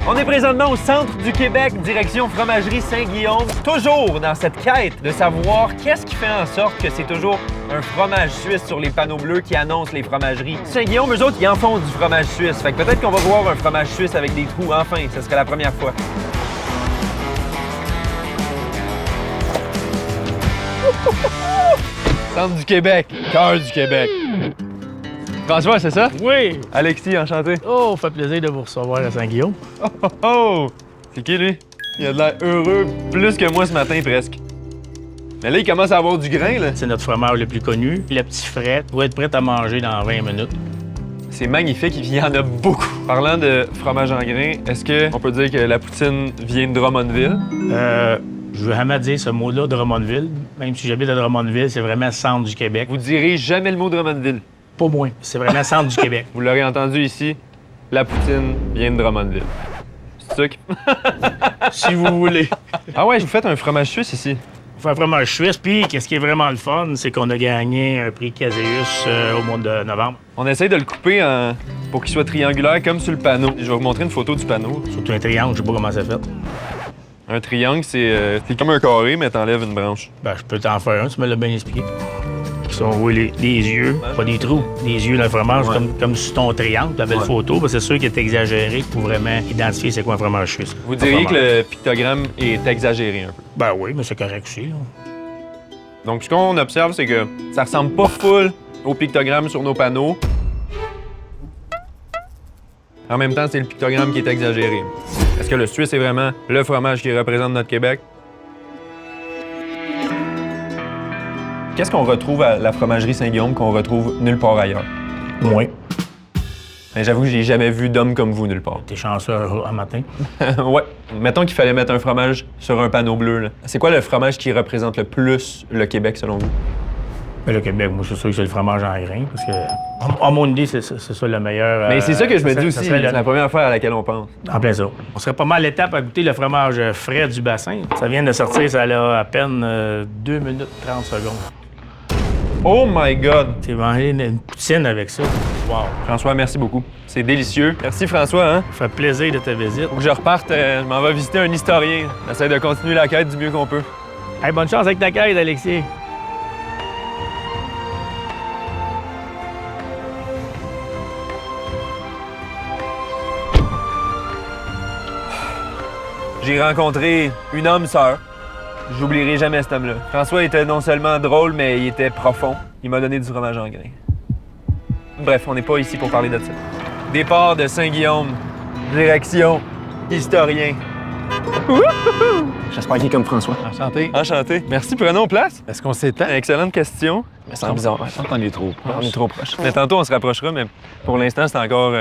On est présentement au centre du Québec, direction Fromagerie Saint-Guillaume, toujours dans cette quête de savoir qu'est-ce qui fait en sorte que c'est toujours un fromage suisse sur les panneaux bleus qui annoncent les fromageries. Saint-Guillaume, eux autres, ils en font du fromage suisse. Fait que peut-être qu'on va voir un fromage suisse avec des trous, enfin, ce serait la première fois. Centre du Québec, cœur du Québec. François, c'est ça? Oui! Alexis, enchanté. Oh, fait plaisir de vous recevoir à Saint-Guillaume. Oh, oh, oh! C'est qui, lui? Il a de l'air heureux, plus que moi ce matin, presque. Mais là, il commence à avoir du grain, là. C'est notre fromage le plus connu. Le petit fret doit être prêt à manger dans 20 minutes. C'est magnifique, il y en a beaucoup. Parlant de fromage en grain, est-ce qu'on peut dire que la poutine vient de Drummondville? Je veux jamais dire ce mot-là, Drummondville. Même si j'habite à Drummondville, c'est vraiment le centre du Québec. Vous direz jamais le mot Drummondville. Pas moins. C'est vraiment le centre du Québec. Vous l'aurez entendu ici, la poutine vient de Drummondville. C'est ça qui... Si vous voulez. Ah ouais, vous faites un fromage suisse ici? On fait un fromage suisse, puis qu'est-ce qui est vraiment le fun, c'est qu'on a gagné un prix Caseus au mois de novembre. On essaye de le couper pour qu'il soit triangulaire comme sur le panneau. Je vais vous montrer une photo du panneau. Surtout un triangle, je sais pas comment c'est fait. Un triangle, c'est comme un carré, mais t'enlèves une branche. Ben, je peux t'en faire un, tu me l'as bien expliqué. Qui sont oui, les yeux, pas des trous, des yeux dans le fromage, Ouais. comme sur ton triangle, la belle Ouais. photo, parce que c'est sûr qu'il est exagéré pour vraiment identifier c'est quoi un fromage suisse. Vous diriez que le pictogramme est exagéré un peu. Ben oui, mais c'est correct aussi. Là. Donc, ce qu'on observe, c'est que ça ressemble pas full au pictogramme sur nos panneaux. En même temps, c'est le pictogramme qui est exagéré. Est-ce que le suisse est vraiment le fromage qui représente notre Québec? Qu'est-ce qu'on retrouve à la fromagerie Saint-Guillaume qu'on retrouve nulle part ailleurs? Oui. Mais j'avoue que j'ai jamais vu d'homme comme vous nulle part. T'es chanceux un matin. Ouais. Mettons qu'il fallait mettre un fromage sur un panneau bleu, là. C'est quoi le fromage qui représente le plus le Québec, selon vous? Mais le Québec, moi, c'est sûr que c'est le fromage en grain, parce que, à mon idée, c'est ça le meilleur. Mais c'est ça que je me dis ça aussi, serait c'est la première affaire à laquelle on pense. En plein ça. On serait pas mal l'étape à goûter le fromage frais du bassin. Ça vient de sortir, ça a à peine 2 minutes 30 secondes. Oh my God! T'es mangé une poutine avec ça. Wow. François, merci beaucoup. C'est délicieux. Merci François, hein? Ça fait plaisir de ta visite. Faut que je reparte, je m'en vais visiter un historien. J'essaie de continuer la quête du mieux qu'on peut. Hey, bonne chance avec ta quête, Alexis. J'ai rencontré une homme sœur. J'oublierai jamais cet homme-là. François était non seulement drôle, mais il était profond. Il m'a donné du fromage en grain. Bref, on n'est pas ici pour parler de ça. Départ de Saint-Guillaume, direction historien. J'espère qu'il est comme François. Enchanté. Enchanté. Merci, prenons place. Est-ce qu'on s'étend? Excellente question. Ça sent bizarre. Je sens qu'on est trop On est trop proche. Mais tantôt, on se rapprochera, mais pour l'instant, c'est encore...